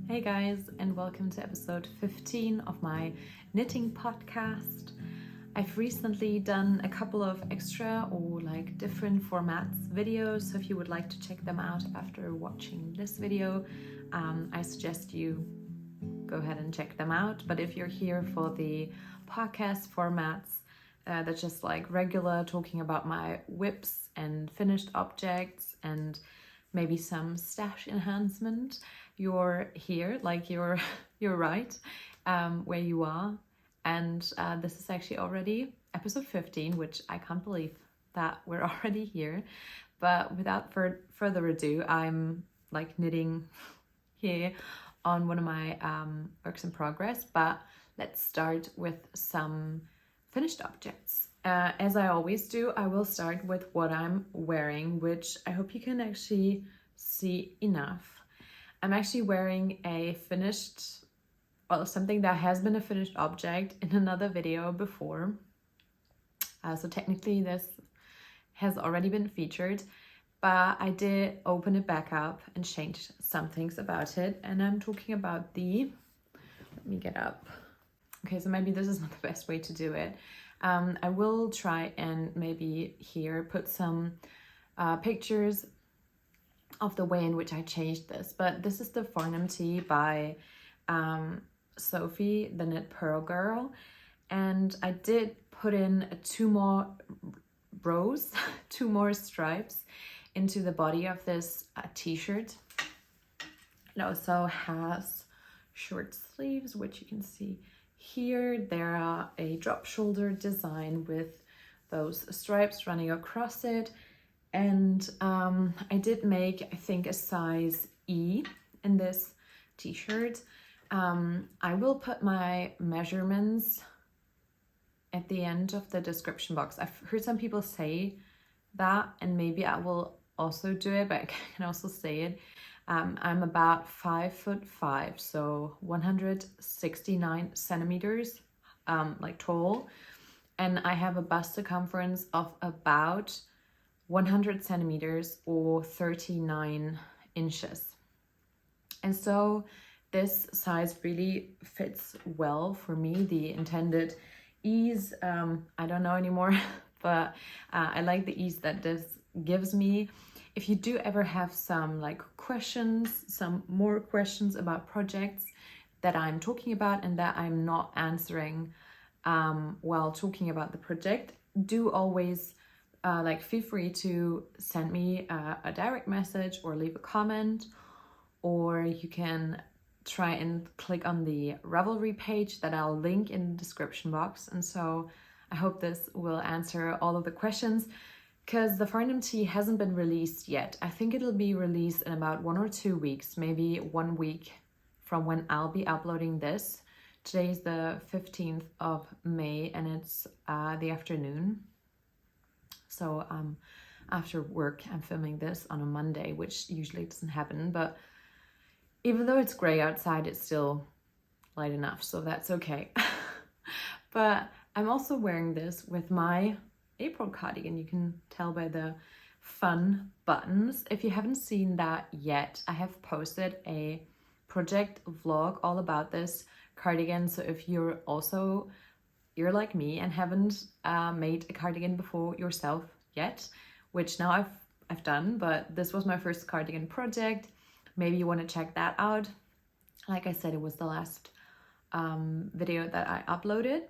Hey guys, and welcome to episode 15 of my knitting podcast. I've recently done a couple of extra or different formats videos, so if you would like to check them out after watching this video, I suggest you go ahead and check them out. But if you're here for the podcast formats, that's just regular talking about my whips and finished objects and maybe some stash enhancement, you're here, you're right where you are. And this is actually already episode 15, which I can't believe that we're already here. But without further ado, I'm knitting here on one of my works in progress. But let's start with some finished objects. As I always do, I will start with what I'm wearing, which I hope you can actually see enough. I'm actually wearing a finished, well, something that has been a finished object in another video before. So technically this has already been featured, but I did open it back up and change some things about it. And I'm talking about let me get up. Okay, so maybe this is not the best way to do it. I will try and maybe here put some pictures of the way in which I changed this. But this is the Farnham tee by Sophie, the Knit Pearl Girl. And I did put in two more rows, two more stripes into the body of this t-shirt. It also has short sleeves, which you can see here. There are a drop shoulder design with those stripes running across it. And I did make, I think, a size E in this t-shirt. I will put my measurements at the end of the description box. I've heard some people say that, and maybe I will also do it, but I can also say it. I'm about 5'5", so 169 centimeters, tall, and I have a bust circumference of about 100 centimeters or 39 inches. And so this size really fits well for me. The intended ease, I don't know anymore, but I like the ease that this gives me. If you do ever have some questions, some more questions about projects that I'm talking about and that I'm not answering while talking about the project, do always feel free to send me a direct message or leave a comment, or you can try and click on the Ravelry page that I'll link in the description box. And so I hope this will answer all of the questions, because the Farnham tee hasn't been released yet. I think it'll be released in about 1 or 2 weeks, maybe 1 week from when I'll be uploading this. Today's the 15th of May and it's the afternoon. So after work, I'm filming this on a Monday, which usually doesn't happen. But even though it's gray outside, it's still light enough, so that's okay. But I'm also wearing this with my April cardigan. You can tell by the fun buttons. If you haven't seen that yet, I have posted a project vlog all about this cardigan. So if you're like me and haven't made a cardigan before yourself yet, which now I've done, but this was my first cardigan project. Maybe you want to check that out. Like I said, it was the last video that I uploaded.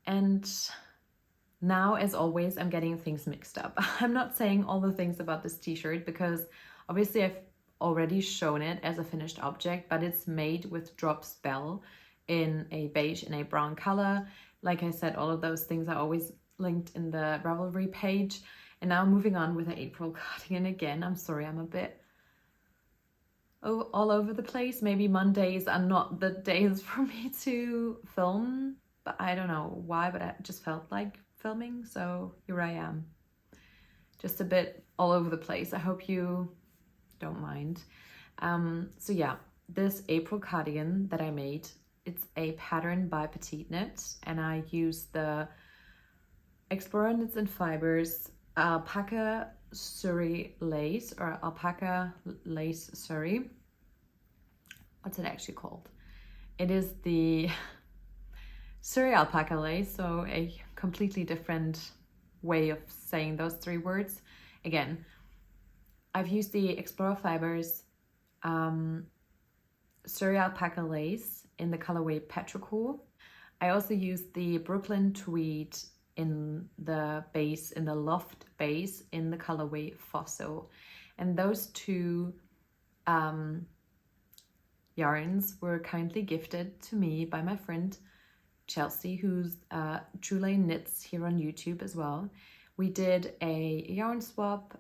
And now, as always, I'm getting things mixed up. I'm not saying all the things about this t-shirt because obviously I've already shown it as a finished object, but it's made with drop spell in a beige and a brown color. Like I said, all of those things are always linked in the Ravelry page. And now moving on with the April cardigan again. I'm sorry, I'm a bit all over the place. Maybe Mondays are not the days for me to film, but I don't know why, but I just felt like filming, so here I am. Just a bit all over the place. I hope you don't mind. So yeah, this April cardigan that I made, it's a pattern by Petite Knit, and I used the Explorer Knits and Fibers alpaca Surrey lace, or alpaca lace Surrey. what's it actually called? It is the Surrey alpaca lace, so a completely different way of saying those three words. Again, I've used the Explorer Fibers Surrey alpaca lace in the colorway Petrichor. I also used the Brooklyn tweed in the base, in the loft base, in the colorway Fossil. And those two yarns were kindly gifted to me by my friend Chelsea, who's Truly Knits here on YouTube as well. We did a yarn swap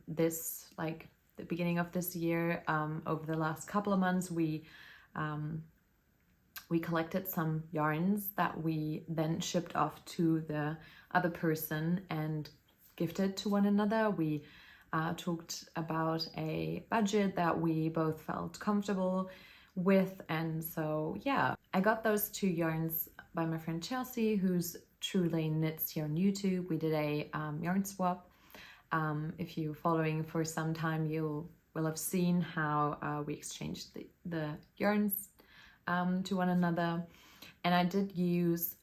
this, like, the beginning of this year. Over the last couple of months, we collected some yarns that we then shipped off to the other person and gifted to one another. We talked about a budget that we both felt comfortable with, and so yeah, I got those two yarns by my friend Chelsea, who's Truly Knits here on YouTube. We did a yarn swap. If you're following for some time, you will have seen how we exchanged the yarns to one another. And I did use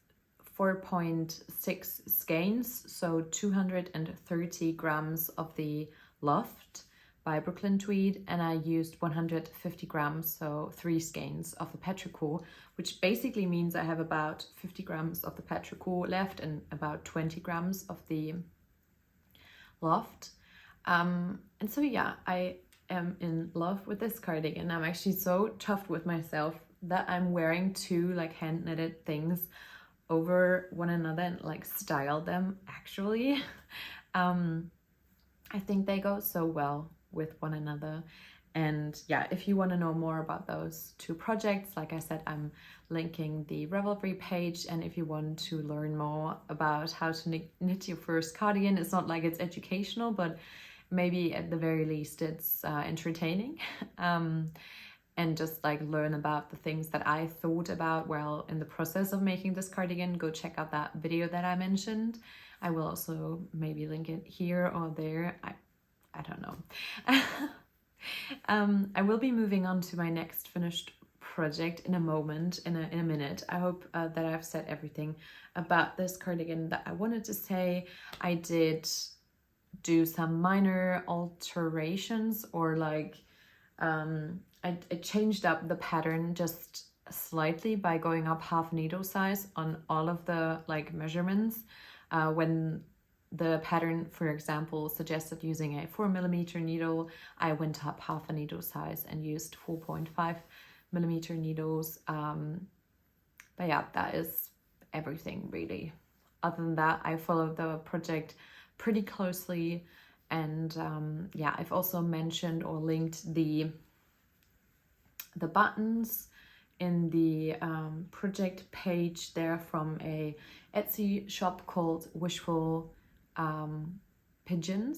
4.6 skeins, so 230 grams of the Loft by Brooklyn Tweed, and I used 150 grams, so 3 skeins of the Petrichor, which basically means I have about 50 grams of the Petrichor left and about 20 grams of the Loft. And so yeah, I am in love with this cardigan. I'm actually so chuffed with myself that I'm wearing two like hand knitted things over one another and like style them actually. I think they go so well with one another. And yeah, if you want to know more about those two projects, like I said, I'm linking the Ravelry page. And if you want to learn more about how to knit your first cardigan, it's not like it's educational, but maybe at the very least it's entertaining. And just like learn about the things that I thought about while in the process of making this cardigan, go check out that video that I mentioned. I will also maybe link it here or there. I don't know. I will be moving on to my next finished project in a moment, in a minute. I hope that I've said everything about this cardigan that I wanted to say. I did do some minor alterations, or like I changed up the pattern just slightly by going up half needle size on all of the like measurements. When the pattern, for example, suggested using a 4mm needle, I went up half a needle size and used 4.5mm needles. But yeah, that is everything really. Other than that, I followed the project pretty closely, and yeah, I've also mentioned or linked the buttons in the project page there from a Etsy shop called Wishful Pigeon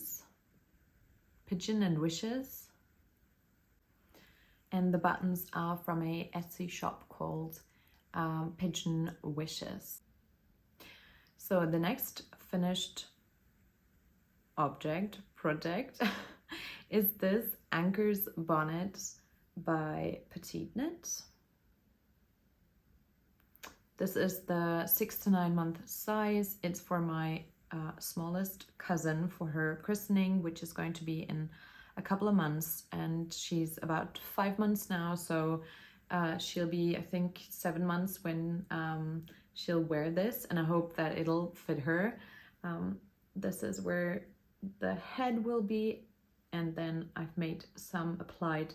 and Wishes, and the buttons are from a Etsy shop called Pigeon Wishes. So the next finished project is this Anchor's bonnet by Petite Knit. This is the 6 to 9 month size. It's for my smallest cousin for her christening, which is going to be in a couple of months, and she's about 5 months now, so she'll be, I think, 7 months when she'll wear this, and I hope that it'll fit her. This is where the head will be, and then I've made some applied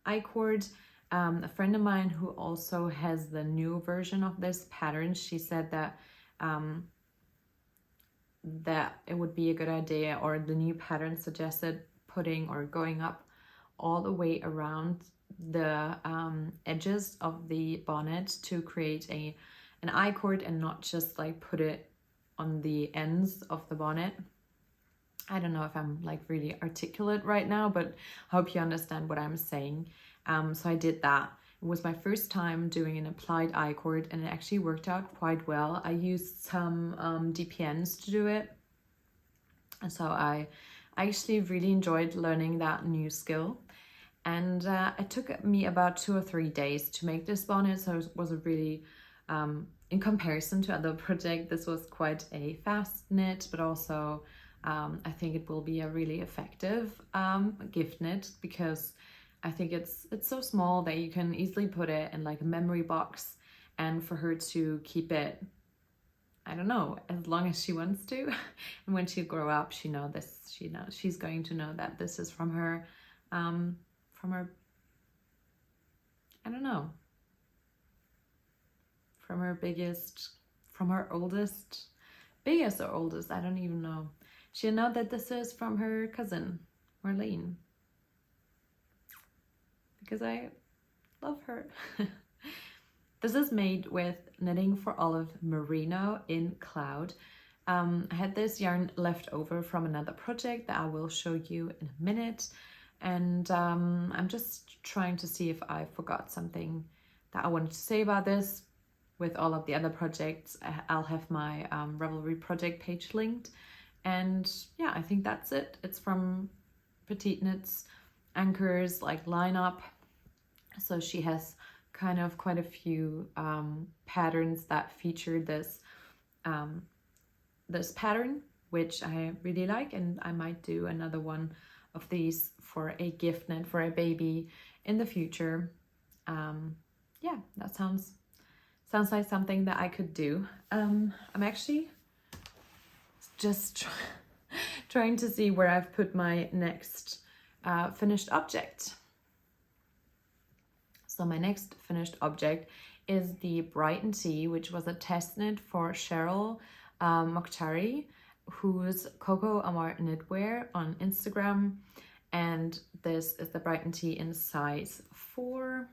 I-cord. A friend of mine who also has the new version of this pattern, she said that that it would be a good idea, or the new pattern suggested putting or going up all the way around the edges of the bonnet to create an I-cord and not just like put it on the ends of the bonnet. I don't know if I'm like really articulate right now, but I hope you understand what I'm saying. So I did that. It was my first time doing an applied I-cord, and it actually worked out quite well. I used some DPNs to do it, and so I actually really enjoyed learning that new skill. And it took me about 2 or 3 days to make this bonnet, so it was a really, in comparison to other projects, this was quite a fast knit, but also I think it will be a really effective gift knit, because I think it's so small that you can easily put it in like a memory box, and for her to keep it, I don't know, as long as she wants to. And when she grow up, she's going to know that this is from her, I don't know, from her biggest or oldest, I don't even know. She'll know that this is from her cousin, Marlene, because I love her. This is made with Knitting for Olive Merino in Cloud. I had this yarn left over from another project that I will show you in a minute. And I'm just trying to see if I forgot something that I wanted to say about this. With all of the other projects, I'll have my Ravelry project page linked. And yeah, I think that's it. It's from Petite Knits Anchors like lineup. So she has kind of quite a few patterns that feature this this pattern, which I really like, and I might do another one of these for a gift knit for a baby in the future. Yeah, that sounds like something that I could do. I'm actually just trying to see where I've put my next finished object. So my next finished object is the Brighton Tea, which was a test knit for Shawl Mokhtari, who's Coco Amar Knitwear on Instagram. And this is the Brighton Tea in size 4.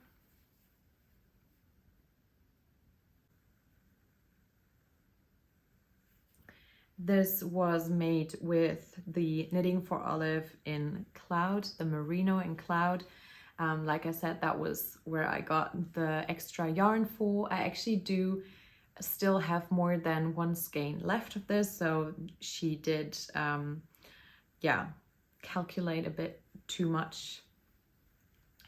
This was made with the Knitting for Olive in Cloud, the Merino in Cloud. Like I said, that was where I got the extra yarn for. I actually do still have more than 1 skein left of this, so she did calculate a bit too much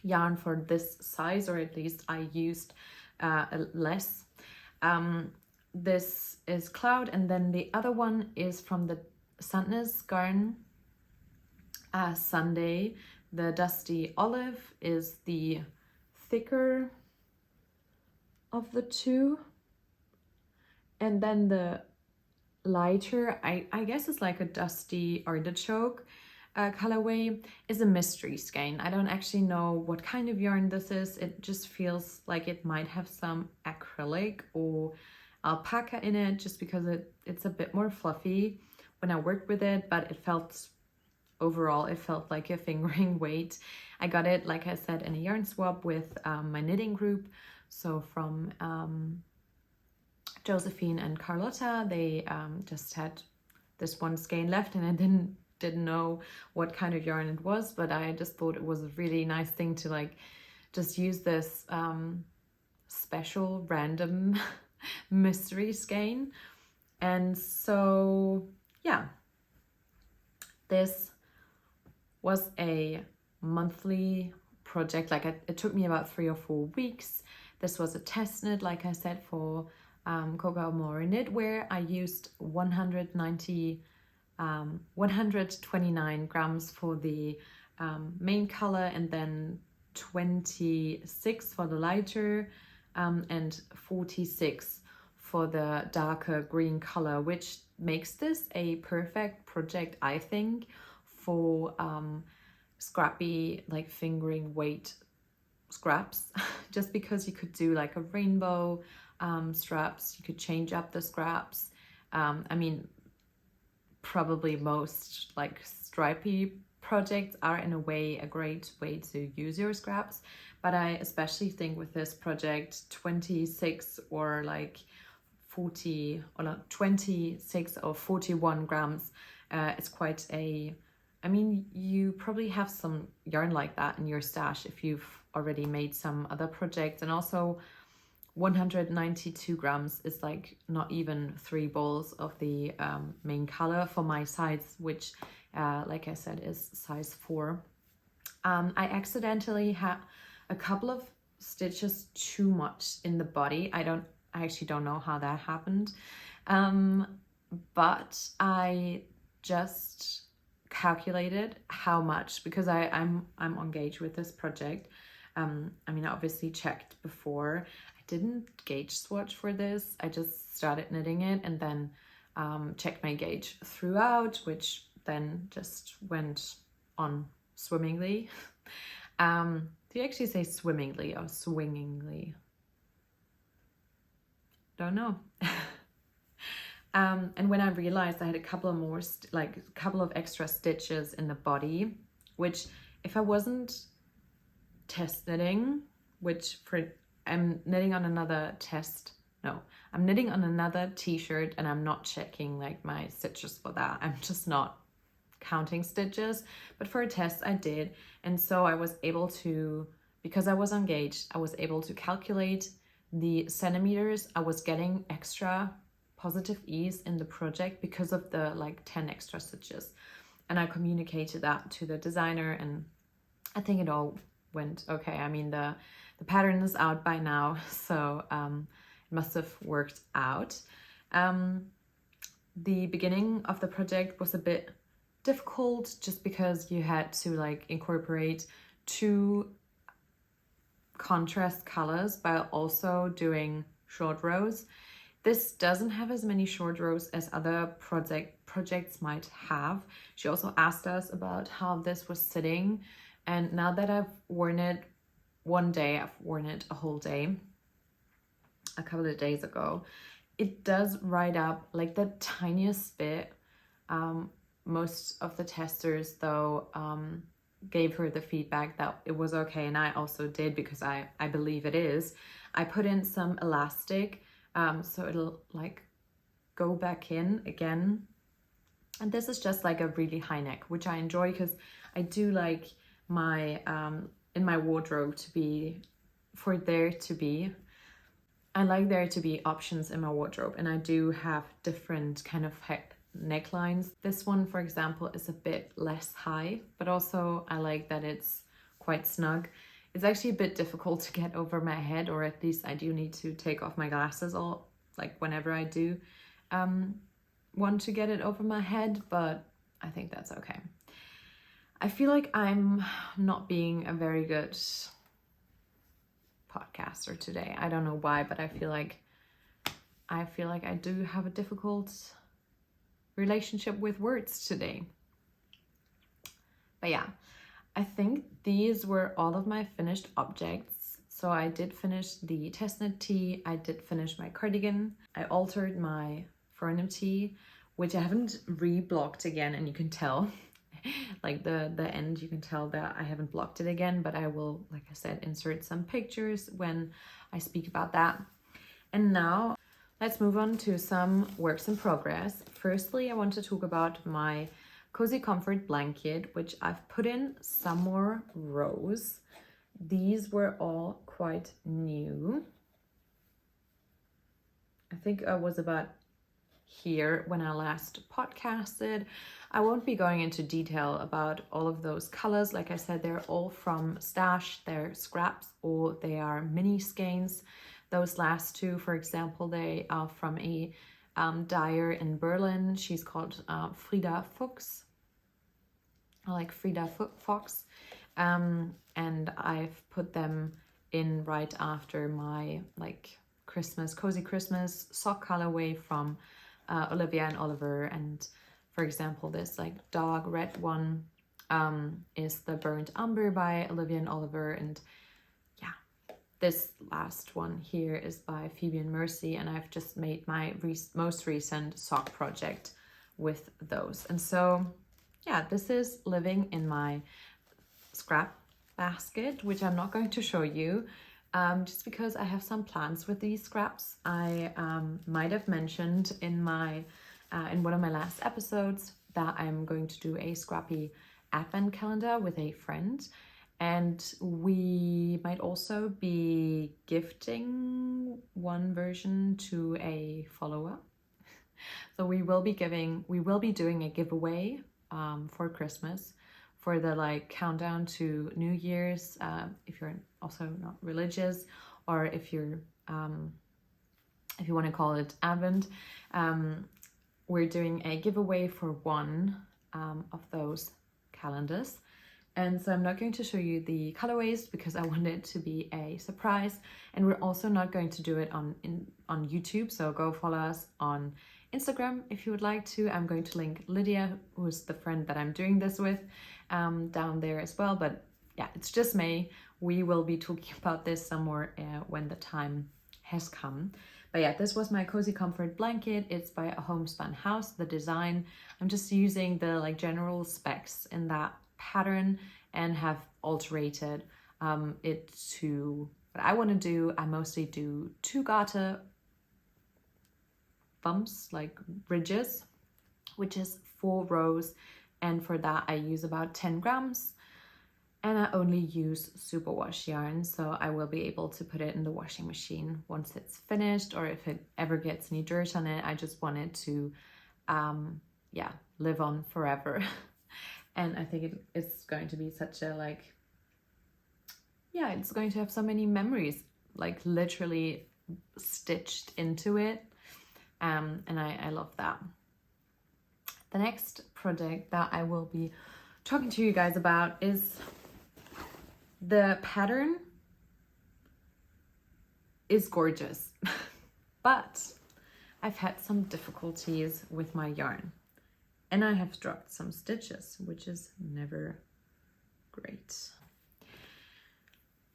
yarn for this size, or at least I used less. This is Cloud, and then the other one is from the Sandnes Garn Sunday. The Dusty Olive is the thicker of the two, and then the lighter, I guess it's like a Dusty Artichoke colorway, is a mystery skein. I don't actually know what kind of yarn this is. It just feels like it might have some acrylic or alpaca in it, just because it's a bit more fluffy when I worked with it, but overall it felt like a fingering weight. I got it, like I said, in a yarn swap with my knitting group. So from Josephine and Carlotta, they just had this 1 skein left, and I didn't know what kind of yarn it was, but I just thought it was a really nice thing to like just use this special random mystery skein. And so yeah, this was a monthly project. Like it took me about 3 or 4 weeks. This was a test knit, like I said, for Coco Amore Knitwear. I used 129 grams for the main color, and then 26 for the lighter, and 46 for the darker green color, which makes this a perfect project, I think, for scrappy, like fingering weight scraps. Just because you could do like a rainbow straps, you could change up the scraps. I mean, probably most like stripy projects are in a way a great way to use your scraps, but I especially think with this project 26 or like 40 or not 26 or 41 grams, it's quite a, I mean, you probably have some yarn like that in your stash if you've already made some other projects. And also 192 grams is like not even 3 balls of the main color for my size, which like I said is size 4. I accidentally had a couple of stitches too much in the body. I actually don't know how that happened. But I just calculated how much, because I'm engaged with this project. I mean, I obviously checked before. I didn't gauge swatch for this. I just started knitting it and then checked my gauge throughout, which then just went on swimmingly. Do you actually say swimmingly or swingingly? Don't know. And when I realized I had a couple of more, a couple of extra stitches in the body, which if I wasn't test knitting, I'm knitting on another I'm knitting on another t-shirt and I'm not checking like my stitches for that. I'm just not counting stitches, but for a test I did. And so I was able to, because I was engaged, I was able to calculate the centimeters I was getting extra positive ease in the project because of the like 10 extra stitches. And I communicated that to the designer and I think it all went okay. I mean, the pattern is out by now, so it must have worked out. The beginning of the project was a bit difficult just because you had to like incorporate 2 contrast colors while also doing short rows. This doesn't have as many short rows as other projects might have. She also asked us about how this was sitting, and now that I've worn it one day, I've worn it a whole day a couple of days ago, it does ride up like the tiniest bit. Most of the testers though gave her the feedback that it was okay, and I also did because I believe it is. I put in some elastic so it'll like go back in again, and this is just like a really high neck, which I enjoy because I do like my in my wardrobe I like there to be options in my wardrobe, and I do have different kind of necklines. This one, for example, is a bit less high, but also I like that it's quite snug. It's actually a bit difficult to get over my head, or at least I do need to take off my glasses all like whenever I do want to get it over my head, but I think that's okay. I feel like I'm not being a very good podcaster today. I don't know why, but I feel like I do have a difficult relationship with words today. But yeah, I think these were all of my finished objects. So I did finish the test knit tee, I did finish my cardigan, I altered my Fernim tee, which I haven't re-blocked again, and you can tell like the end, you can tell that I haven't blocked it again, but I will, like I said, insert some pictures when I speak about that. And now let's move on to some works in progress. Firstly, I want to talk about my Cozy Comfort blanket, which I've put in some more rows. These were all quite new. I think I was about here when I last podcasted. I won't be going into detail about all of those colors. Like I said, they're all from Stash. They're scraps or they are mini skeins. Those last two, for example, they are from a dyer in Berlin. She's called Frida Fuchs. I like Frida Fox. And I've put them in right after my like cozy Christmas sock colorway from Olivia and Oliver. And for example, this like dog red one is the Burnt Umber by Olivia and Oliver. And yeah, this last one here is by Phoebe and Mercy, and I've just made my most recent sock project with those. And so yeah, this is living in my scrap basket, which I'm not going to show you just because I have some plans with these scraps. I might have mentioned in my in one of my last episodes that I'm going to do a scrappy advent calendar with a friend, and we might also be gifting one version to a follower. So we will be doing a giveaway for Christmas for the like countdown to New Year's, if you're also not religious, or if you want to call it Advent, we're doing a giveaway for one of those calendars. And so I'm not going to show you the colorways because I want it to be a surprise. And we're also not going to do it on YouTube. So go follow us on Instagram if you would like to. I'm going to link Lydia, who's the friend that I'm doing this with, down there as well. But yeah, it's just May. We will be talking about this some more when the time has come. But yeah, this was my Cozy Comfort blanket. It's by a Homespun House. The design, I'm just using the like general specs in that pattern and have alterated it to what I want to do. I mostly do 2 garter bumps, like ridges, which is 4 rows, and for that I use about 10 grams, and I only use superwash yarn, so I will be able to put it in the washing machine once it's finished, or if it ever gets any dirt on it. I just want it to yeah, live on forever. And I think it's going to be such a like, yeah, it's going to have so many memories like literally stitched into it. And I love that. The next project that I will be talking to you guys about is the pattern is gorgeous, but I've had some difficulties with my yarn. And I have dropped some stitches, which is never great.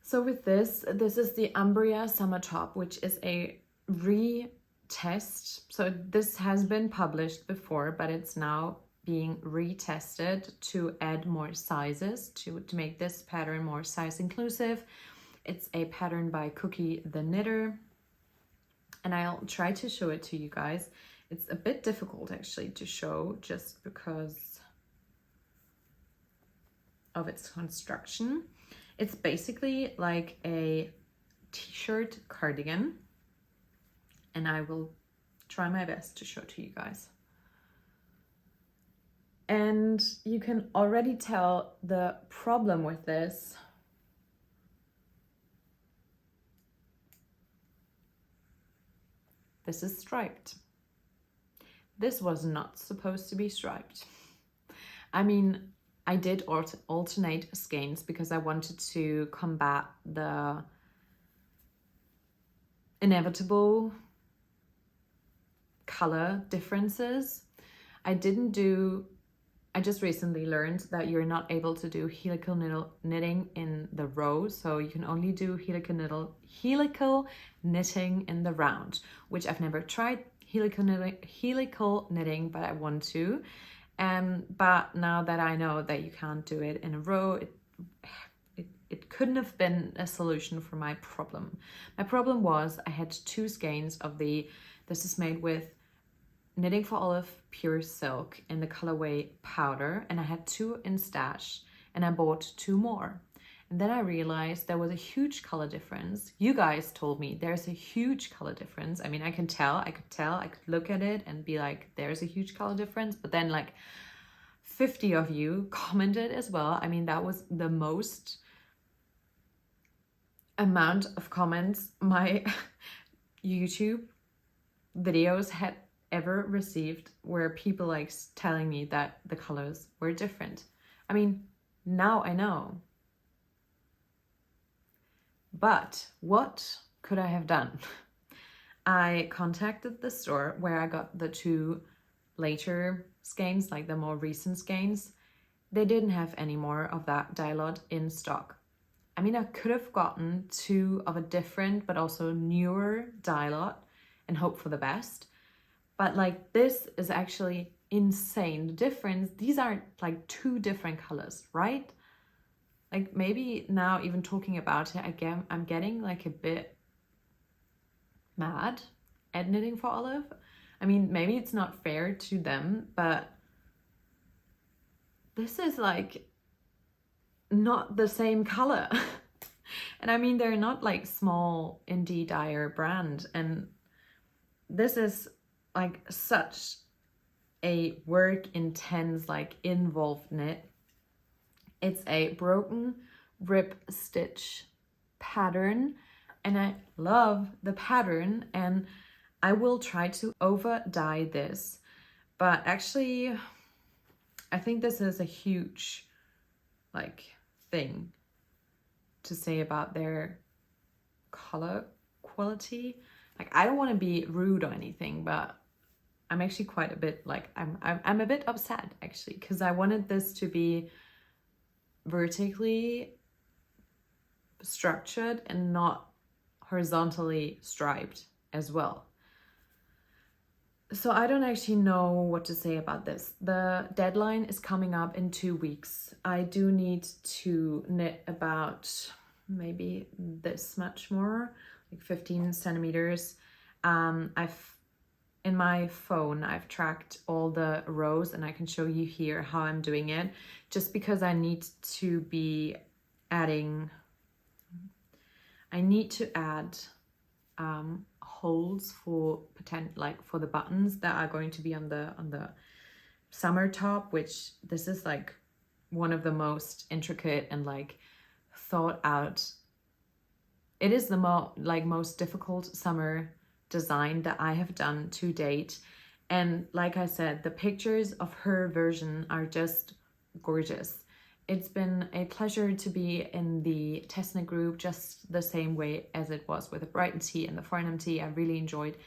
So with this is the Umbria Summer top, which is a retest. So this has been published before, but it's now being retested to add more sizes to make this pattern more size inclusive. It's a pattern by Cookie the Knitter, and I'll try to show it to you guys. It's a bit difficult actually to show just because of its construction. It's basically like a t-shirt cardigan, and I will try my best to show to you guys. And you can already tell the problem with this. This is striped. This was not supposed to be striped. I mean, I did alternate skeins because I wanted to combat the inevitable color differences. I just recently learned that you're not able to do helical knitting in the row, so you can only do helical knitting in the round, which I've never tried helical knitting, but I want to. But now that I know that you can't do it in a row, it couldn't have been a solution for my problem. My problem was I had 2 skeins of this is made with Knitting for Olive pure silk in the colorway powder, and I had 2 in stash, and I bought 2 more. And then I realized there was a huge color difference. You guys told me there's a huge color difference. I mean, I could look at it and be like, there's a huge color difference. But then like 50 of you commented as well. I mean, that was the most amount of comments my YouTube videos had ever received, where people like telling me that the colors were different. I mean, now I know. But what could I have done? I contacted the store where I got the 2 later skeins, like the more recent skeins. They didn't have any more of that dye lot in stock. I mean, I could have gotten 2 of a different but also newer dye lot and hope for the best. But like, this is actually insane. The difference, these are like 2 different colors, right? Like, maybe now even talking about it again, I'm getting like a bit mad at Knitting for Olive. I mean, maybe it's not fair to them, but this is like not the same color. And I mean, they're not like small indie dyer brand, and this is like such a work intense, like involved knit It's a broken rib stitch pattern, and I love the pattern, and I will try to over dye this, but actually I think this is a huge like thing to say about their color quality. Like, I don't want to be rude or anything, but I'm actually quite a bit like, I'm a bit upset actually, because I wanted this to be vertically structured and not horizontally striped as well. So I don't actually know what to say about this. The deadline is coming up in 2 weeks. I do need to knit about maybe this much more, like 15 centimeters. In my phone, I've tracked all the rows, and I can show you here how I'm doing it, just because I need to be adding, I need to add holes for for the buttons that are going to be on the summer top, which this is like one of the most intricate and like thought out. It is the most difficult summer design that I have done to date, and like I said, the pictures of her version are just gorgeous. It's been a pleasure to be in the test knit group, just the same way as it was with the Brighton Tee and the Farnham Tee. I really enjoyed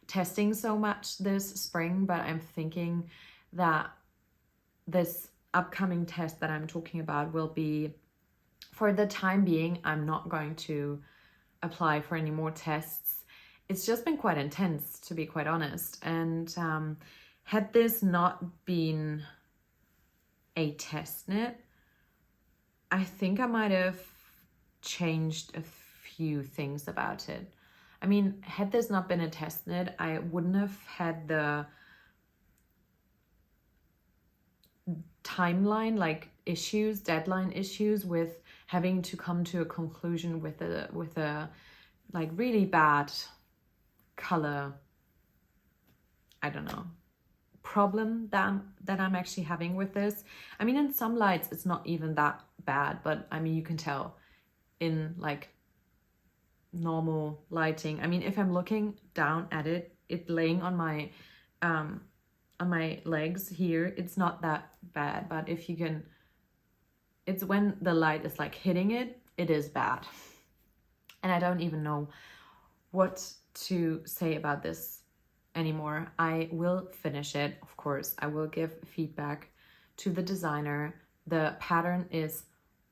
testing so much this spring, but I'm thinking that this upcoming test that I'm talking about will be, for the time being, I'm not going to apply for any more tests. It's just been quite intense, to be quite honest. And had this not been a test knit, I think I might have changed a few things about it. I mean, had this not been a test knit, I wouldn't have had the timeline, like deadline issues with having to come to a conclusion with a like really bad color, I don't know, problem that I'm actually having with this. I mean, in some lights it's not even that bad, but I mean, you can tell in like normal lighting. I mean, if I'm looking down at it laying on my legs here, it's not that bad, but if you can, it's when the light is like hitting it, it is bad. And I don't even know what to say about this anymore. I will finish it, of course. I will give feedback to the designer. The pattern is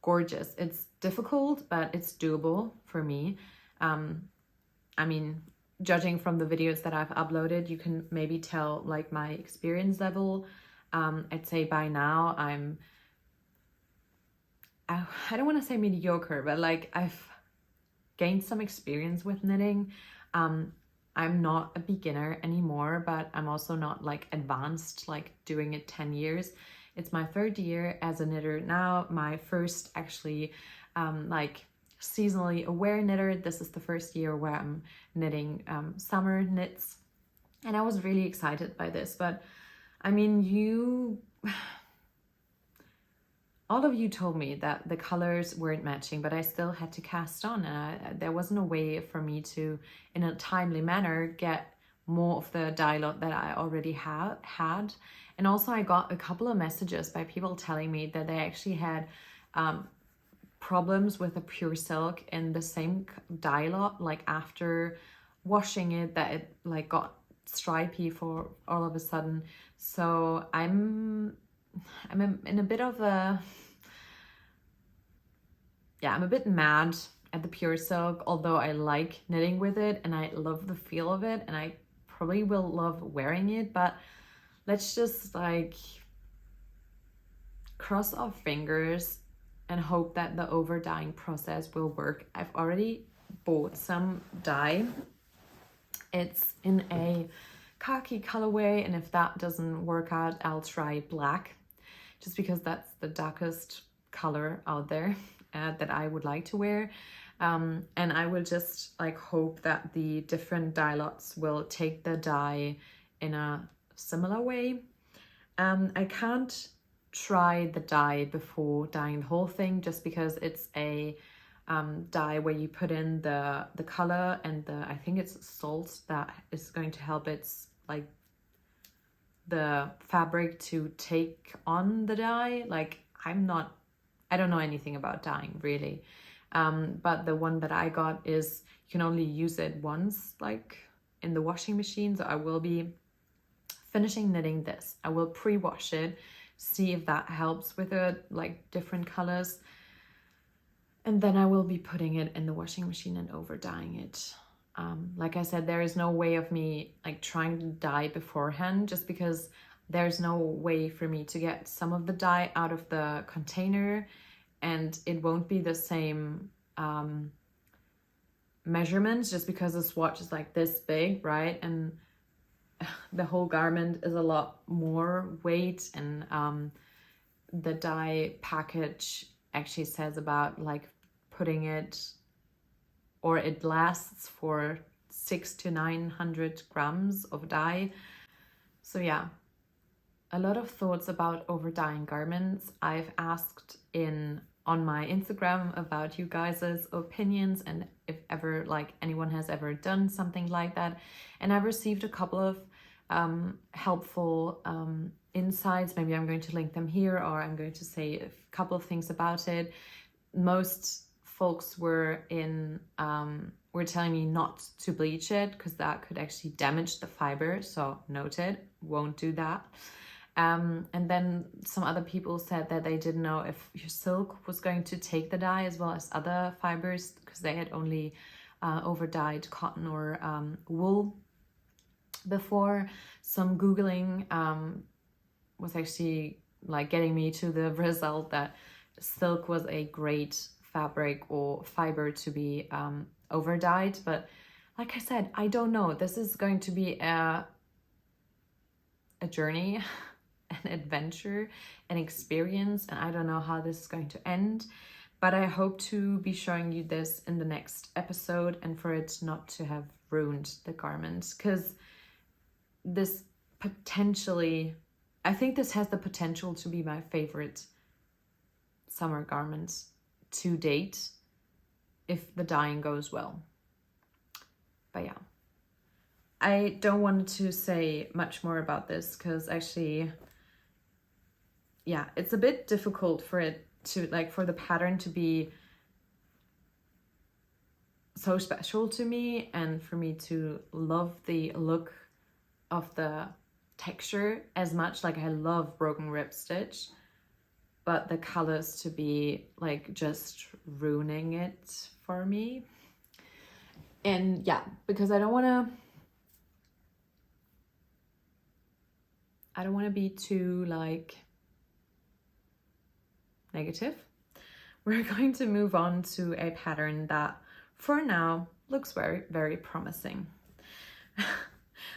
gorgeous. It's difficult, but it's doable for me. I mean, judging from the videos that I've uploaded, you can maybe tell like my experience level. I'd say by now I don't want to say mediocre, but like I've gained some experience with knitting. I'm not a beginner anymore, but I'm also not like advanced, like doing it 10 years. It's my 3rd year as a knitter now, my first actually like seasonally aware knitter. This is the first year where I'm knitting summer knits, and I was really excited by this. But I mean, all of you told me that the colors weren't matching, but I still had to cast on, and there wasn't a way for me to, in a timely manner, get more of the dye lot that I already had. And also I got a couple of messages by people telling me that they actually had problems with a pure silk in the same dye lot, like after washing it, that it like got stripy for all of a sudden. So I'm in a bit of a, yeah, I'm a bit mad at the pure silk, although I like knitting with it and I love the feel of it and I probably will love wearing it, but let's just like cross our fingers and hope that the over dyeing process will work. I've already bought some dye. It's in a khaki colorway, and if that doesn't work out, I'll try black, just because that's the darkest color out there that I would like to wear. And I will just like hope that the different dye lots will take the dye in a similar way. I can't try the dye before dyeing the whole thing, just because it's a dye where you put in the color and I think it's salt that is going to help its like the fabric to take on the dye. Like I don't know anything about dyeing really, but the one that I got is you can only use it once, like in the washing machine. So I will be finishing knitting this. I will pre-wash it, see if that helps with it, like different colors, and then I will be putting it in the washing machine and over dyeing it. Like I said, there is no way of me like trying to dye beforehand, just because there's no way for me to get some of the dye out of the container, and it won't be the same measurements, just because the swatch is like this big, right? And the whole garment is a lot more weight, and the dye package actually says about like putting it, or it lasts for 600 to 900 grams of dye. So yeah, a lot of thoughts about over dyeing garments. I've asked on my Instagram about you guys' opinions and if ever like anyone has ever done something like that, and I've received a couple of helpful insights. Maybe I'm going to link them here, or I'm going to say a couple of things about it. Most folks were telling me not to bleach it because that could actually damage the fiber, so noted, won't do that. And then some other people said that they didn't know if your silk was going to take the dye as well as other fibers, because they had only over dyed cotton or wool before. Some Googling was actually like getting me to the result that silk was a great fabric or fiber to be over dyed. But like I said, I don't know. This is going to be a journey, an adventure, an experience, and I don't know how this is going to end. But I hope to be showing you this in the next episode, and for it not to have ruined the garment, because this potentially, I think this has the potential to be my favorite summer garment to date if the dyeing goes well. But yeah, I don't want to say much more about this, because actually, yeah, it's a bit difficult for it to like, for the pattern to be so special to me, and for me to love the look of the texture as much. Like I love broken rib stitch, but the colors to be like just ruining it for me. And yeah, because I don't want to be too like negative. We're going to move on to a pattern that for now looks very, very promising.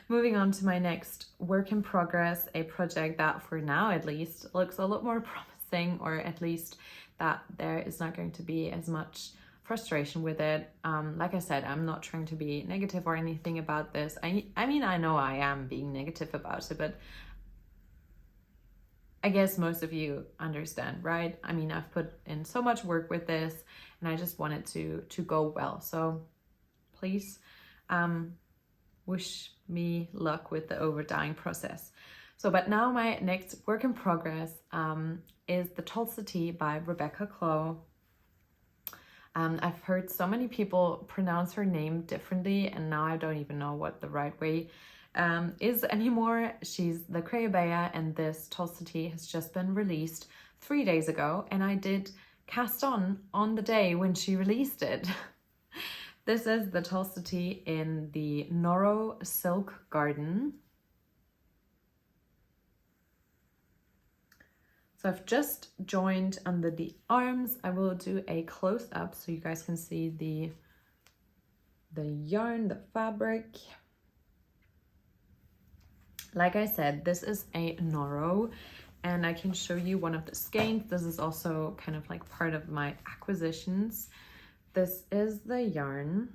Moving on to my next work in progress, a project that for now at least looks a lot more promising, or at least that there is not going to be as much frustration with it. Like I said, I'm not trying to be negative or anything about this. I mean, I know I am being negative about it, but I guess most of you understand, right? I mean, I've put in so much work with this, and I just want it to go well. So please wish me luck with the over dyeing process. So, but now my next work in progress is the Tolsta Tee by Rebecca Clow. I've heard so many people pronounce her name differently, and now I don't even know what the right way is anymore. She's the Creabea, and this Tolsta Tee has just been released 3 days ago, and I did cast on the day when she released it. This is the Tolsta Tee in the Noro Silk Garden. So I've just joined under the arms. I will do a close up so you guys can see the yarn, the fabric. Like I said, this is a Noro, and I can show you one of the skeins. This is also kind of like part of my acquisitions. This is the yarn.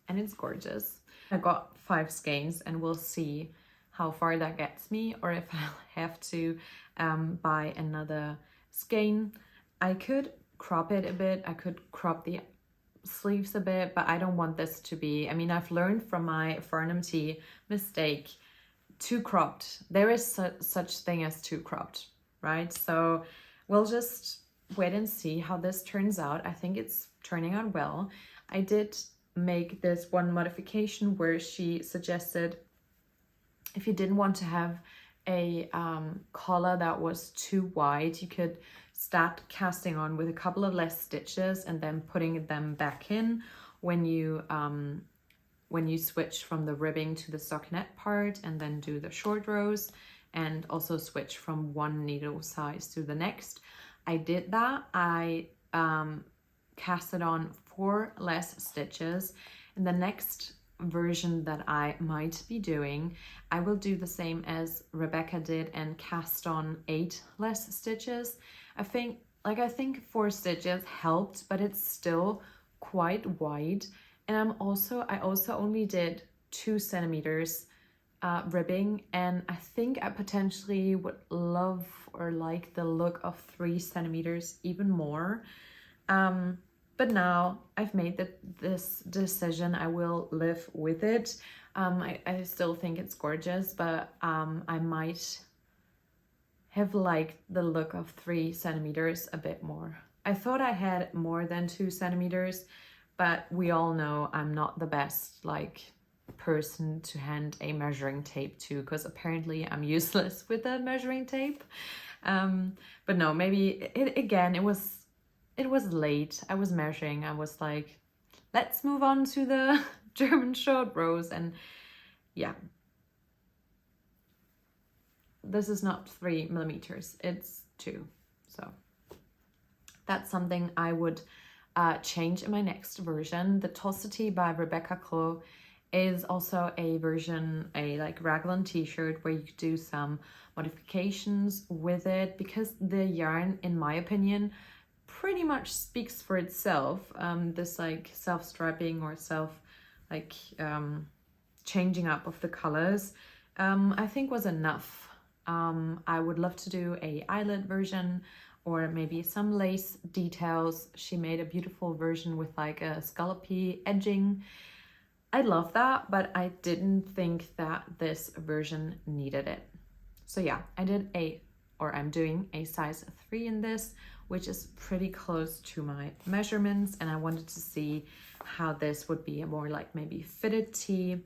And it's gorgeous. I got 5 skeins, and we'll see how far that gets me, or if I'll have to buy another skein. I could crop it a bit, I could crop the sleeves a bit, but I don't want this to be, I mean, I've learned from my Farnham Tea mistake, too cropped. There is such thing as too cropped, right? So we'll just wait and see how this turns out. I think it's turning out well. I did make this one modification where she suggested if you didn't want to have a collar that was too wide, you could start casting on with a couple of less stitches and then putting them back in when you switch from the ribbing to the stockinette part, and then do the short rows, and also switch from one needle size to the next. I did that. I casted on 4 less stitches. In the next version that I might be doing, I will do the same as Rebecca did and cast on 8 less stitches. I think 4 stitches helped, but it's still quite wide. And I also only did 2 centimeters ribbing, and I think I potentially would love or like the look of 3 centimeters even more. But now I've made this decision. I will live with it. I still think it's gorgeous, but I might have liked the look of 3 centimeters a bit more. I thought I had more than 2 centimeters, but we all know I'm not the best person to hand a measuring tape to, because apparently I'm useless with the measuring tape. But no, maybe it was late. I was measuring. I was like, let's move on to the German short rows, and yeah. This is not 3 millimeters, it's 2. So that's something I would change in my next version. The Tolsta Tee by Rebecca Clow is also a version, a raglan t-shirt where you could do some modifications with it, because the yarn, in my opinion, pretty much speaks for itself. This self-striping or changing up of the colors, I think was enough. I would love to do a eyelet version, or maybe some lace details. She made a beautiful version with a scallopy edging. I love that, but I didn't think that this version needed it. So yeah, I'm doing a size 3 in this, which is pretty close to my measurements, and I wanted to see how this would be a more maybe fitted tee,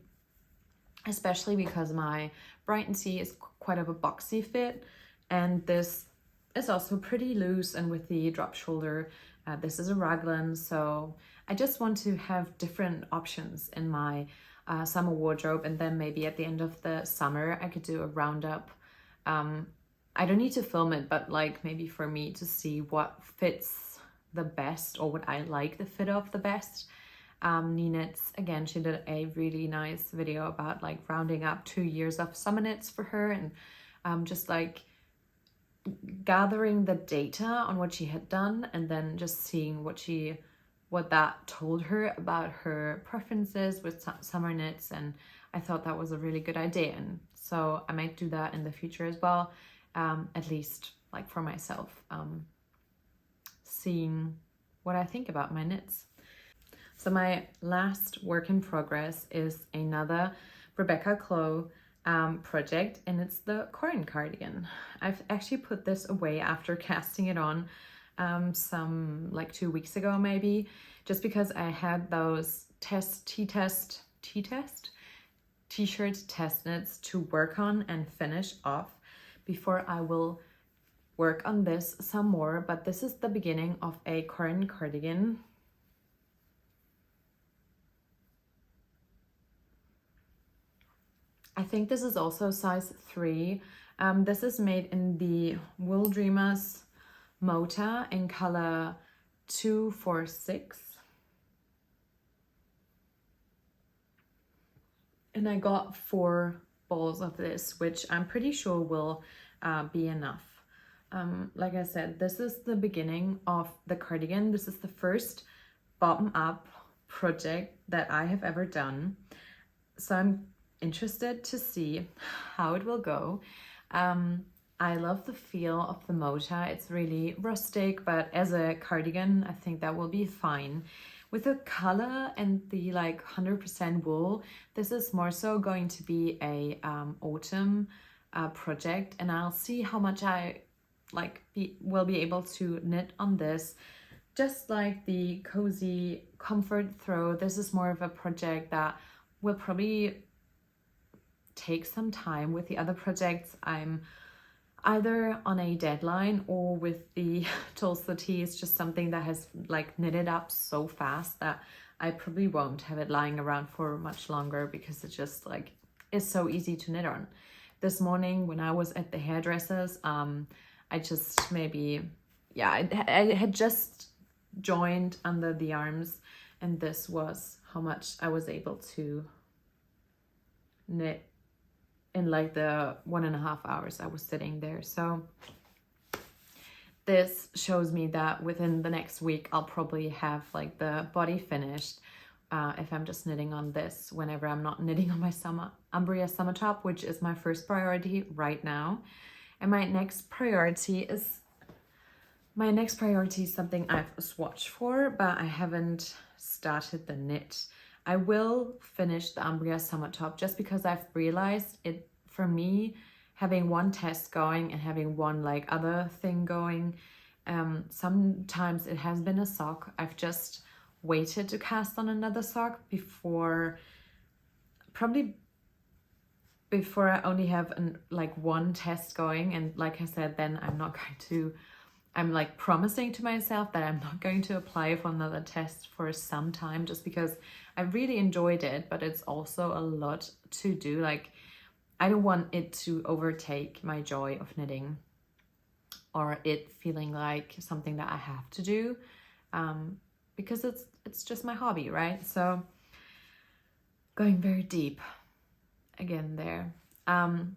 especially because my Brighton tee is quite of a boxy fit, and this is also pretty loose, and with the drop shoulder, this is a raglan, so I just want to have different options in my summer wardrobe, and then maybe at the end of the summer I could do a roundup. I don't need to film it, but maybe for me to see what fits the best, or what I like the fit of the best. Knits, again, she did a really nice video about rounding up 2 years of summer knits for her, and just gathering the data on what she had done, and then just seeing what that told her about her preferences with summer knits. And I thought that was a really good idea, and so I might do that in the future as well, at least for myself, seeing what I think about my knits. So my last work in progress is another Rebecca Clow project, and it's the Corran cardigan. I've actually put this away after casting it on some 2 weeks ago maybe, just because I had those t-shirt test knits to work on and finish off before I will work on this some more. But this is the beginning of a Corran cardigan. I think this is also size 3. This is made in the Wooldreamers Mota in color 246. And I got 4 balls of this, which I'm pretty sure will be enough. Like I said, this is the beginning of the cardigan. This is the first bottom-up project that I have ever done. So I'm interested to see how it will go. I love the feel of the Mota. It's really rustic, but as a cardigan, I think that will be fine. With the color and the like 100% wool, this is more so going to be a autumn project, and I'll see how much I will be able to knit on this. Just like the cozy comfort throw, this is more of a project that will probably take some time. With the other projects, I'm either on a deadline, or with the tolsta tee, it's just something that has like knitted up so fast that I probably won't have it lying around for much longer, because it just like is so easy to knit on. This morning when I was at the hairdressers, I just maybe, yeah, I had just joined under the arms, and this was how much I was able to knit in like the 1.5 hours I was sitting there. So this shows me that within the next week I'll probably have like the body finished, if I'm just knitting on this whenever I'm not knitting on my Umbria Summer top, which is my first priority right now. And my next priority is something I've swatched for, but I haven't started the knit. I will finish the Umbria Summer top just because I've realized it, for me, having one test going and having one like other thing going, sometimes it has been a sock. I've just waited to cast on another sock before I only have like one test going, and like I said, then I'm like promising to myself that I'm not going to apply for another test for some time, just because I really enjoyed it, but it's also a lot to do. Like, I don't want it to overtake my joy of knitting, or it feeling like something that I have to do, because it's just my hobby, right? So going very deep again there. I've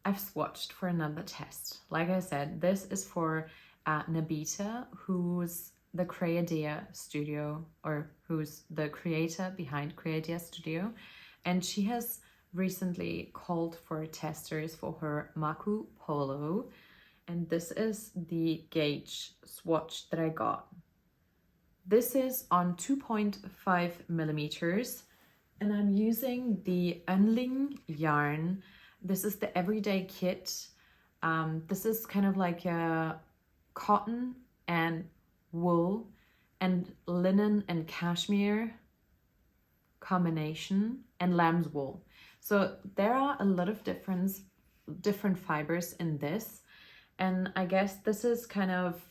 swatched for another test. Like I said, this is for Nabita, who's the Gregoria studio, or who's the creator behind Gregoria Studio, and she has recently called for testers for her Marco Polo, and this is the gauge swatch that I got. This is on 2.5 millimeters, and I'm using the Unling yarn. This is the everyday kit. This is kind of like a cotton and wool and linen and cashmere combination, and lamb's wool. So there are a lot of different fibers in this, and I guess this is kind of,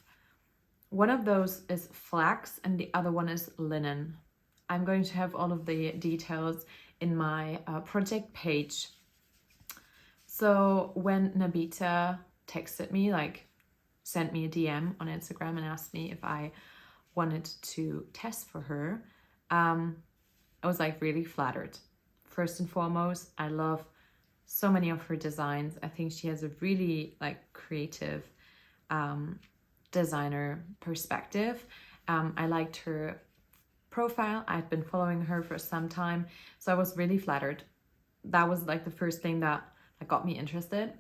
one of those is flax and the other one is linen. I'm going to have all of the details in my project page. So when Nabita texted me, like sent me a DM on Instagram and asked me if I wanted to test for her, I was like really flattered. First and foremost, I love so many of her designs. I think she has a really like creative designer perspective. I liked her profile. I've been following her for some time, so I was really flattered. That was like the first thing that got me interested.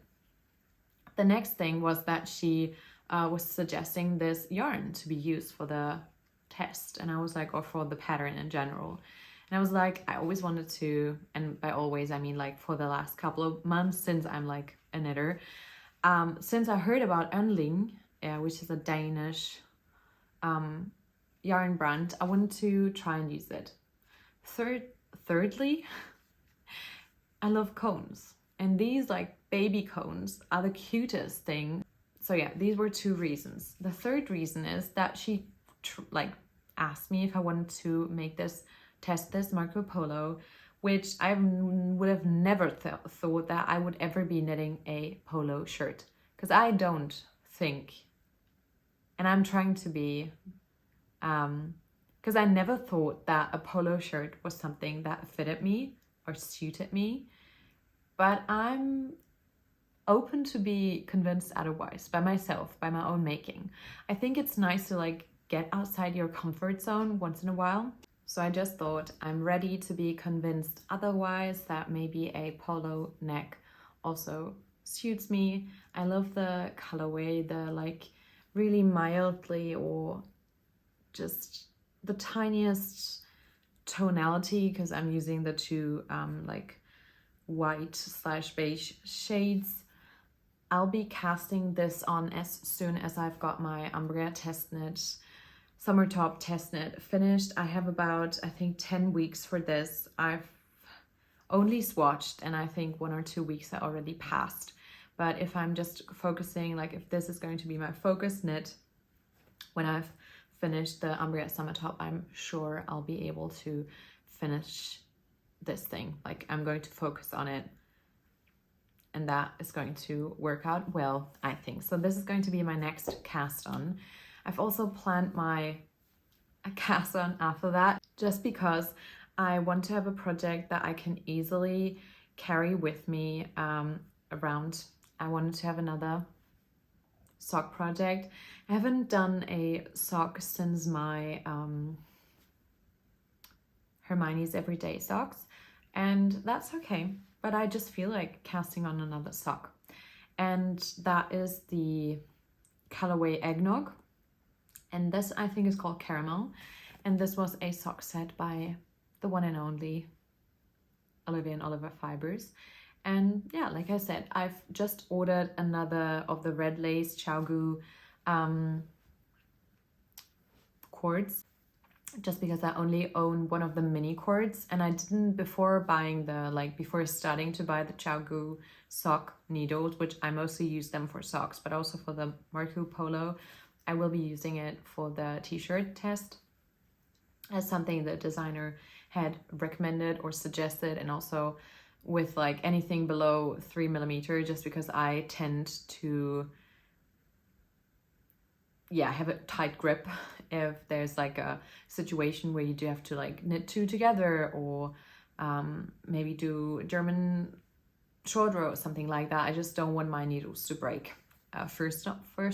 The next thing was that she was suggesting this yarn to be used for the test, and I was like, or for the pattern in general. And I was like, I always wanted to, and by always I mean like for the last couple of months, since I'm like a knitter, since I heard about Unling, which is a Danish yarn brand, I wanted to try and use it. Thirdly, I love cones, and these like baby cones are the cutest thing. So yeah, these were two reasons. The third reason is that she asked me if I wanted to test this Marco Polo, which I would have never thought that I would ever be knitting a polo shirt, because I don't think, and I'm trying to be, because I never thought that a polo shirt was something that fitted me or suited me, but I'm open to be convinced otherwise by myself, by my own making. I think it's nice to like get outside your comfort zone once in a while. So I just thought I'm ready to be convinced otherwise that maybe a polo neck also suits me. I love the colorway, the like really mildly or just the tiniest tonality, because I'm using the two like white/beige shades. I'll be casting this on as soon as I've got my Umbria test knit summer top test knit finished. I have about, I think, 10 weeks for this. I've only swatched and I think 1 or 2 weeks are already passed. But if I'm just focusing, like if this is going to be my focus knit when I've finished the Umbria summer top, I'm sure I'll be able to finish this thing. Like I'm going to focus on it and that is going to work out well, I think. So this is going to be my next cast on. I've also planned my cast on after that, just because I want to have a project that I can easily carry with me around. I wanted to have another sock project. I haven't done a sock since my Hermione's Everyday socks, and that's okay. But I just feel like casting on another sock, and that is the colorway Eggnog, and this I think is called Caramel, and this was a sock set by the one and only Olivia and Oliver Fibers. And yeah, like I said, I've just ordered another of the red lace Chaogu cords, just because I only own one of the mini cords, and I didn't before buying the, like before starting to buy the Chaogu sock needles, which I mostly use them for socks, but also for the Marco Polo. I will be using it for the t-shirt test as something the designer had recommended or suggested, and also with like anything below 3mm, just because I tend to have a tight grip if there's like a situation where you do have to like knit two together, or maybe do German short row or something like that. I just don't want my needles to break first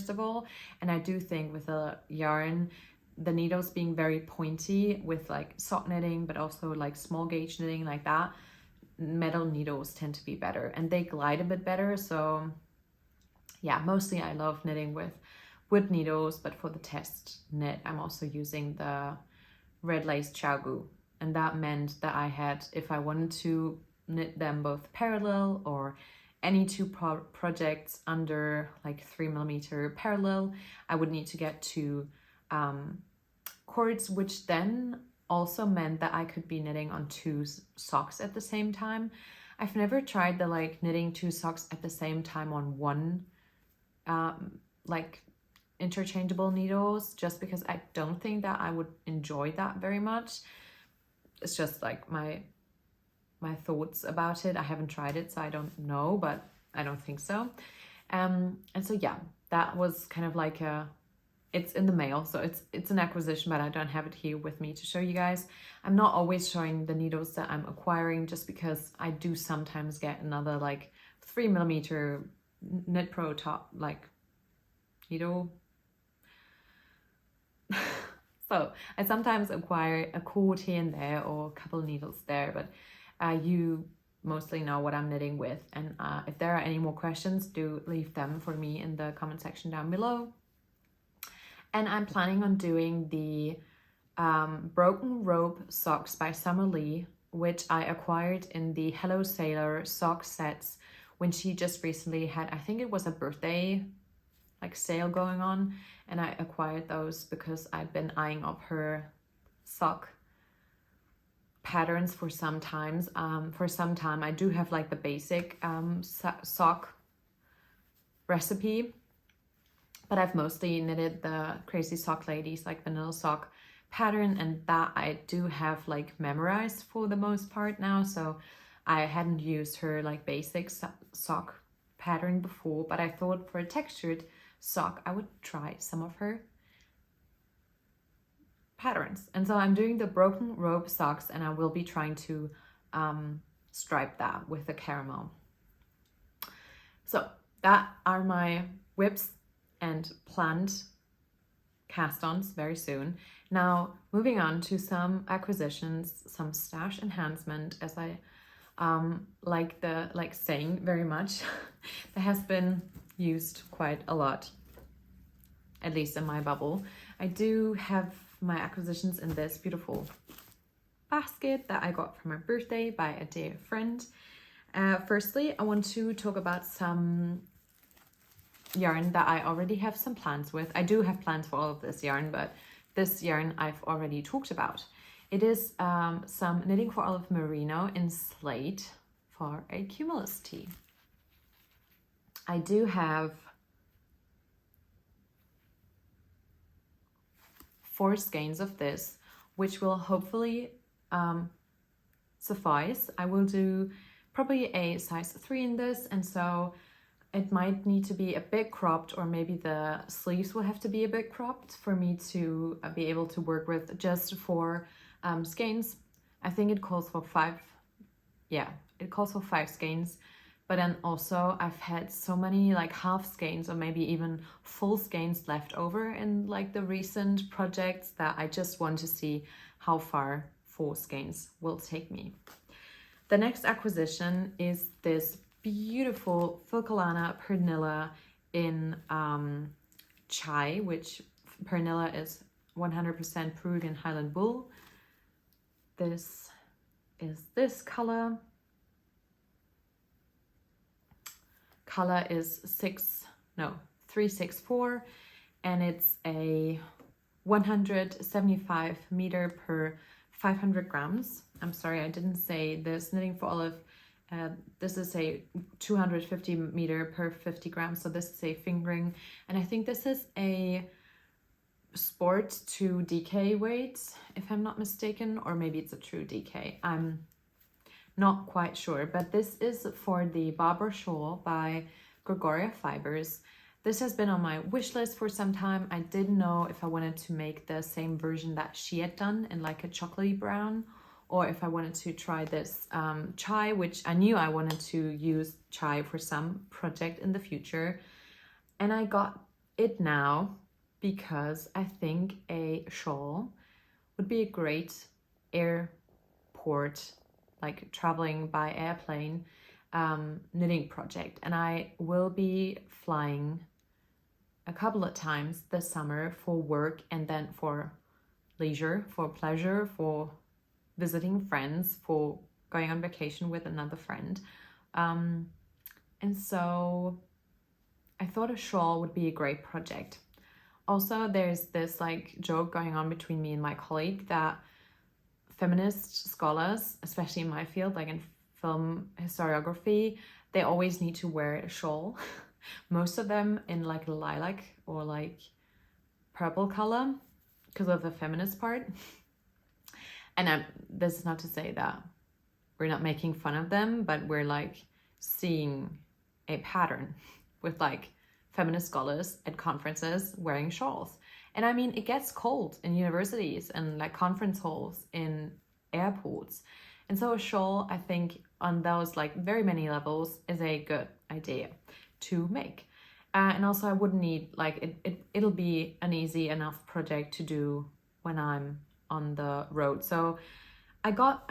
of all. And I do think with a yarn, the needles being very pointy with like sock knitting, but also like small gauge knitting like that, metal needles tend to be better and they glide a bit better. So yeah, mostly I love knitting with wood needles, but for the test knit I'm also using the red lace Chaogu, and that meant that I had, if I wanted to knit them both parallel or any two projects under like 3mm parallel, I would need to get two cords, which then also meant that I could be knitting on two socks at the same time. I've never tried the like knitting two socks at the same time on one like interchangeable needles, just because I don't think that I would enjoy that very much. It's just like my thoughts about it. I haven't tried it, so I don't know, but I don't think so. And so yeah, that was kind of like it's in the mail, so it's an acquisition, but I don't have it here with me to show you guys. I'm not always showing the needles that I'm acquiring, just because I do sometimes get another like 3mm Knit Pro top like needle. So I sometimes acquire a cord here and there or a couple of needles there, but you mostly know what I'm knitting with. And if there are any more questions, do leave them for me in the comment section down below. And I'm planning on doing the Broken Rope socks by Summer Lee, which I acquired in the Hello Sailor sock sets when she just recently had, I think it was a birthday like sale going on, and I acquired those because I've been eyeing up her sock patterns for some time. I do have like the basic sock recipe, but I've mostly knitted the Crazy Sock Ladies like vanilla sock pattern, and that I do have like memorized for the most part now. So I hadn't used her like basic sock pattern before, but I thought for a textured sock I would try some of her patterns. And so I'm doing the Broken Rope socks, and I will be trying to stripe that with the caramel. So that are my whips and planned cast-ons very soon. Now, moving on to some acquisitions, some stash enhancement, as I like saying very much. That has been used quite a lot, at least in my bubble. I do have my acquisitions in this beautiful basket that I got for my birthday by a dear friend. Firstly, I want to talk about some yarn that I already have some plans with. I do have plans for all of this yarn, but this yarn I've already talked about. It is some Knitting for Olive Merino in Slate for a Cumulus tee. I do have 4 skeins of this, which will hopefully suffice. I will do probably a size 3 in this, and so it might need to be a bit cropped, or maybe the sleeves will have to be a bit cropped for me to be able to work with just 4 skeins. I think it calls for 5. Yeah, it calls for 5 skeins. But then also I've had so many like half skeins or maybe even full skeins left over in like the recent projects that I just want to see how far 4 skeins will take me. The next acquisition is this beautiful Filcolana Pernilla in chai, which Pernilla is 100% Peruvian Highland wool. This is this color. Color is 364, and it's a 175 meter per 500 grams. I'm sorry, I didn't say this. Knitting for Olive, this is a 250 meter per 50 grams, so this is a fingering, and I think this is a sport to DK weight, if I'm not mistaken, or maybe it's a true DK. I'm not quite sure, but this is for the Barber Shawl by Gregoria Fibers. This has been on my wish list for some time. I didn't know if I wanted to make the same version that she had done in like a chocolatey brown, or if I wanted to try this chai, which I knew I wanted to use chai for some project in the future. And I got it now because I think a shawl would be a great airport, like traveling by airplane, knitting project. And I will be flying a couple of times this summer for work, and then for leisure, for pleasure, for visiting friends, for going on vacation with another friend. And so I thought a shawl would be a great project. Also, there's this like joke going on between me and my colleague that feminist scholars, especially in my field, like in film historiography, they always need to wear a shawl. Most of them in like lilac or like purple color because of the feminist part. And this is not to say that we're not making fun of them, but we're like seeing a pattern with like feminist scholars at conferences wearing shawls. And I mean, it gets cold in universities and like conference halls in airports. And so a shawl, I think on those like very many levels is a good idea to make. And also I wouldn't need like, it'll be an easy enough project to do when I'm on the road. So I got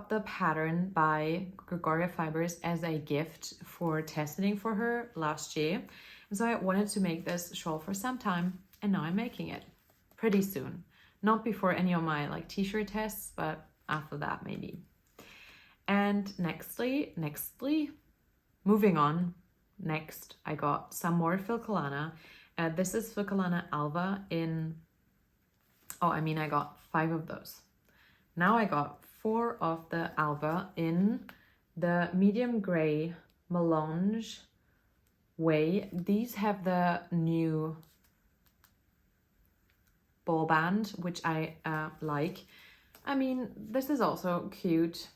the pattern by Gregoria Fibers as a gift for test knitting for her last year. And so I wanted to make this shawl for some time, and now I'm making it pretty soon. Not before any of my like t-shirt tests, but after that maybe. And nextly, moving on, next I got some more Filcolana. This is Filcolana Alva in, I got 5 of those. Now I got 4 of the Alva in the medium gray melange way. These have the new ball band, which I like. I mean, this is also cute,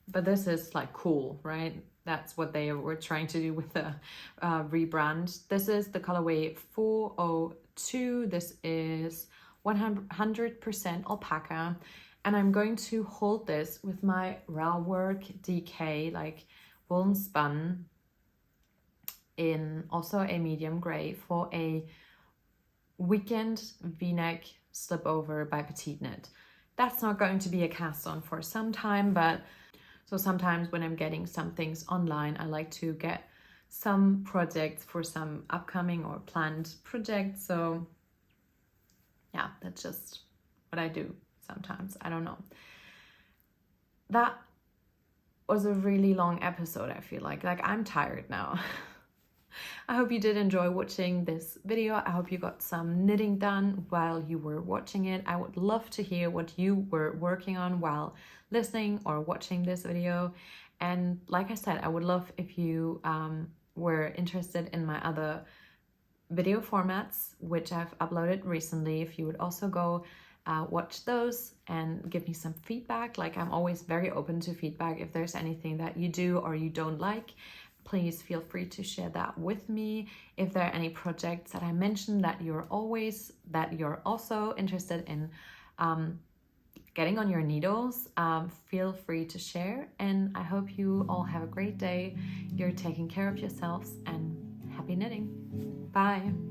but this is like cool, right? That's what they were trying to do with the rebrand. This is the colorway 402. This is 100% alpaca. And I'm going to hold this with my Rauwerk DK, like woolen spun, in also a medium gray for a Weekend V-Neck Slipover by Petite Knit. That's not going to be a cast on for some time, but so sometimes when I'm getting some things online, I like to get some projects for some upcoming or planned projects. So yeah, that's just what I do sometimes. I don't know. That was a really long episode, I feel like I'm tired now. I hope you did enjoy watching this video. I hope you got some knitting done while you were watching it. I would love to hear what you were working on while listening or watching this video. And like I said, I would love if you were interested in my other video formats, which I've uploaded recently. If you would also go watch those and give me some feedback. Like, I'm always very open to feedback. If there's anything that you do or you don't like, please feel free to share that with me. If there are any projects that I mentioned that you're also interested in getting on your needles, feel free to share. And I hope you all have a great day. You're taking care of yourselves, and happy knitting. Bye.